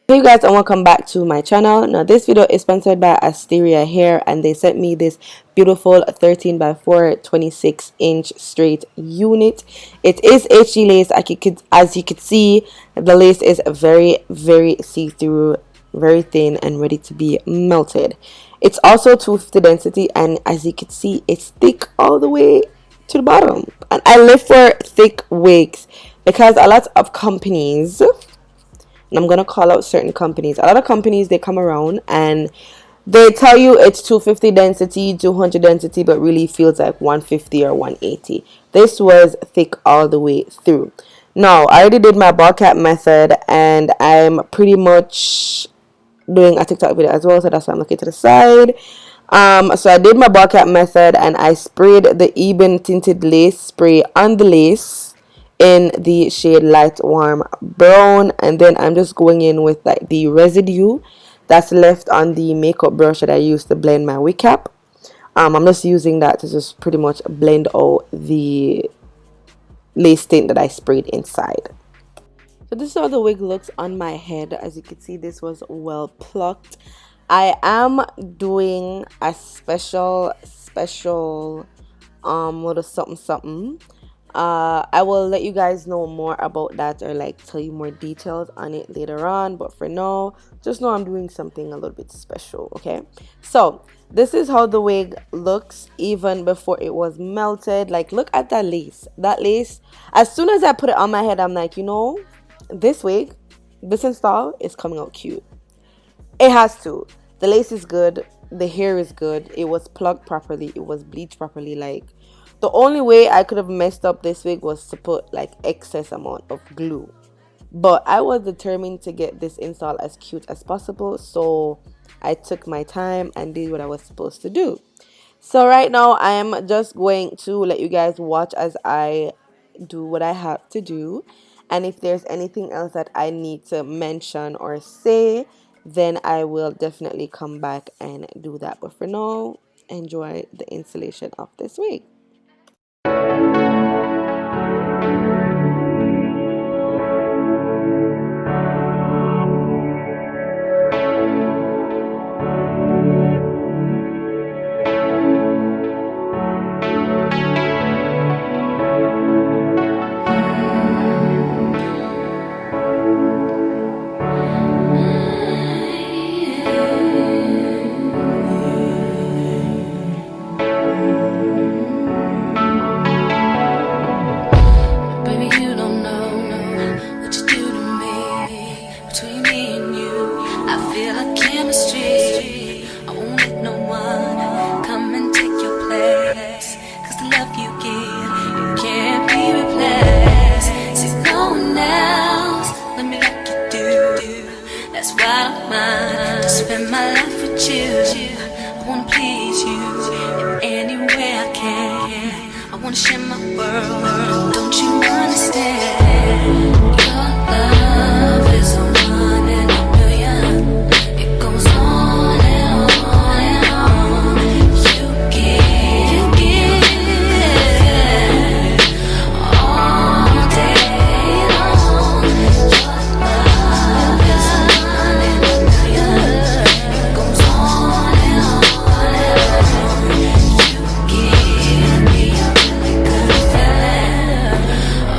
Hey you guys, and welcome back to my channel. Now this video is sponsored by Asteria Hair, and they sent me this beautiful 13 by 4 26-inch straight unit. It is HG lace. As you could see, the lace is very see-through, very thin and ready to be melted. It's also 250 density, and as you can see, it's thick all the way to the bottom. And I live for thick wigs because a lot of companies, and I'm gonna call out certain companies, a lot of companies, they come around and they tell you it's 250 density, 200 density, but really feels like 150 or 180. This was thick all the way through. Now I already did my ball cap method, and I'm pretty much doing a TikTok video as well, so that's why I'm looking to the side. So I did my ball cap method, and I sprayed the Ebon tinted lace spray on the lace in the shade light warm brown, and then I'm just going in with like the residue that's left on the makeup brush that I used to blend my wig cap. I'm just using that to just pretty much blend out the lace tint that I sprayed inside. So this is how the wig looks on my head. As you can see, this was well plucked. I am doing a special little something. I will let you guys know more about that, or like tell you more details on it later on, but for now just know I'm doing something a little bit special. Okay, so this is how the wig looks even before it was melted. Like, look at that lace. As soon as I put it on my head, I'm like, you know, this wig, this install is coming out cute. It has to. The lace is good, the hair is good, it was plucked properly, it was bleached properly. Like, the only way I could have messed up this wig was to put like excess amount of glue. But I was determined to get this install as cute as possible, so I took my time and did what I was supposed to do. So right now I am just going to let you guys watch as I do what I have to do. And if there's anything else that I need to mention or say, then I will definitely come back and do that. But for now, enjoy the installation of this wig. Spend my life with you. I wanna please you in any way I can. I wanna share my world. Don't you understand? Your love is a 1 in a million. It goes on and on and on. You give all day long. Your love is a 1 in a million. It goes on and on and on. You give me a really good feeling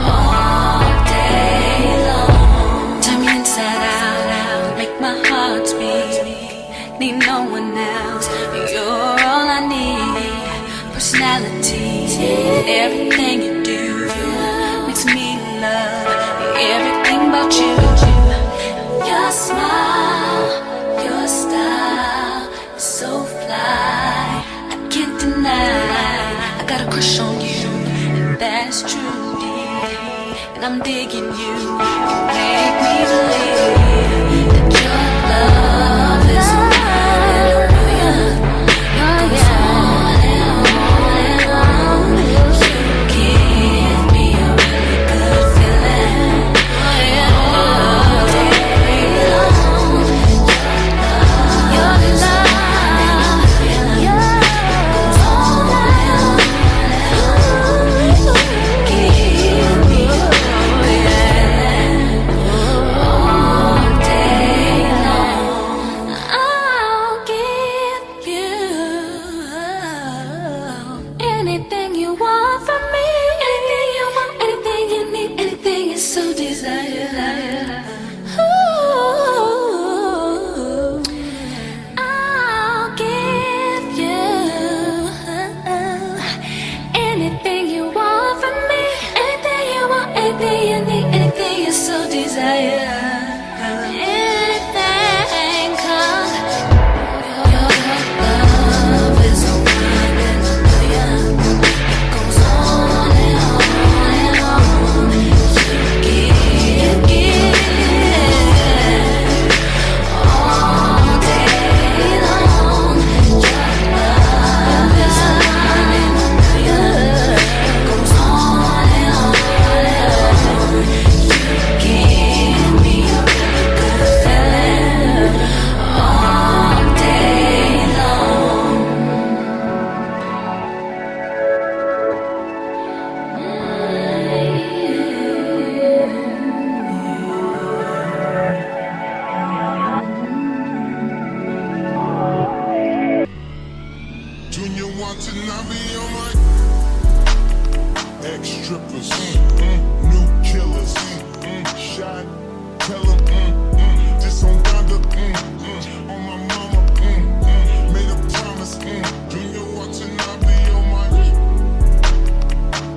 all day long. Turn me inside out, make my heart speak. Need no one else, you're all I need. Personality, everything you do makes me love everything about you. Your smile, your style is so fly, I can't deny. I got a crush on you, and that's true, and I'm digging you. Make me believe that your love is a 1 in a million. It goes on and on and on. You give me a really good feeling all day long. Your love, it goes on and on and on. You give me a really good feeling all day. strippers, new killers, shot, tell 'em, this on Donda, on my mama, made a promise, Junior Watanabe on my,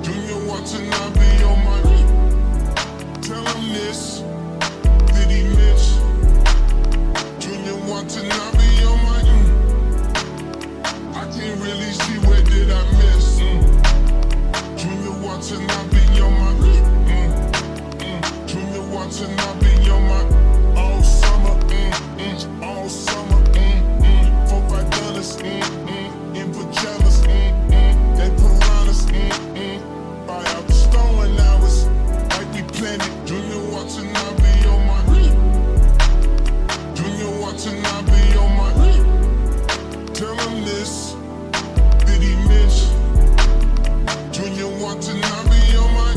Junior Watanabe on my, tell 'em this, did he miss? Junior Watanabe on my, I can't really see where did I miss, Junior Watanabe on my, Junior Watanabe on my, all summer, all summer, 4 $5, in pajamas, they piranhas, buy out the store and hours, like we planned it. Junior Watanabe on my, Junior Watanabe on my, tell him this, did he miss? Junior Watanabe on my,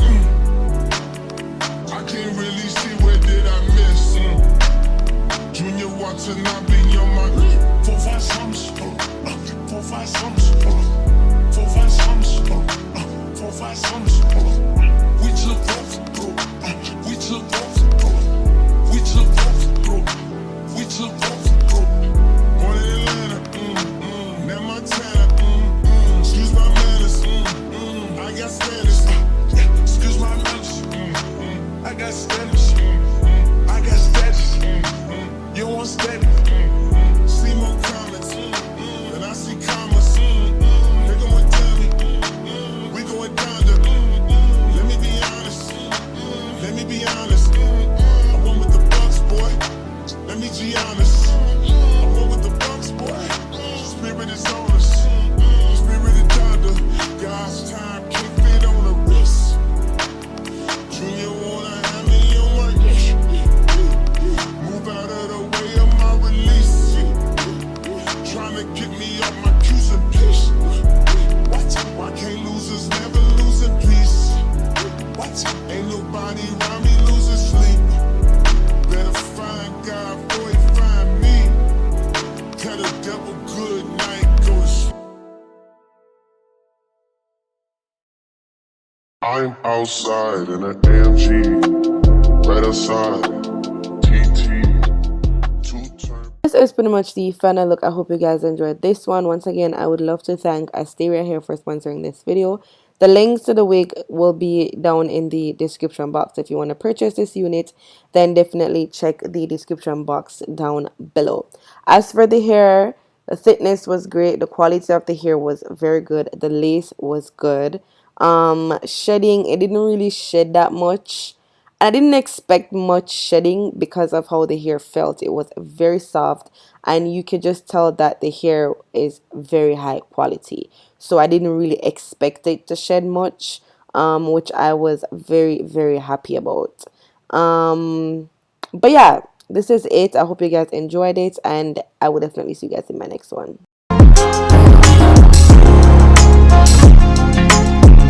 I can't really see where did I miss, Junior Watanabe on my, 4 5 sums, 4 5 sums, 4 5 sums, 4 5 sums, we took both, we took both, we took both, we took both, born in Atlanta, now Montana, excuse my manners, I got standards, excuse my manners, I got standards, I got status, you want steady, see more comments, and I see commas, they going tell me, we going down to, let me be honest, let me be honest, I'm one with the Bucks, boy, let me be honest, I'm one with the Bucks, boy, spirit is on us, spirit is thunder, God's time can't fit on the wrist, Junior wanna have me on my, move out of the way of my release, trying to get me off my cues and pitch, why can't losers never lose in peace, ain't nobody around me losing sleep, better find God before he find me, tell the devil good night, go to sleep. I'm outside in an AMG, right outside, TT, two-turn. This is pretty much the final look. I hope you guys enjoyed this one. Once again, I would love to thank Asteria here for sponsoring this video. The links to the wig will be down in the description box. If you want to purchase this unit, then definitely check the description box down below. As for the hair, the thickness was great. The quality of the hair was very good. The lace was good. Shedding, it didn't really shed that much. I didn't expect much shedding because of how the hair felt. It was very soft, and you could just tell that the hair is very high quality. So I didn't really expect it to shed much, which I was very, very happy about. But yeah, this is it. I hope you guys enjoyed it, and I will definitely see you guys in my next one.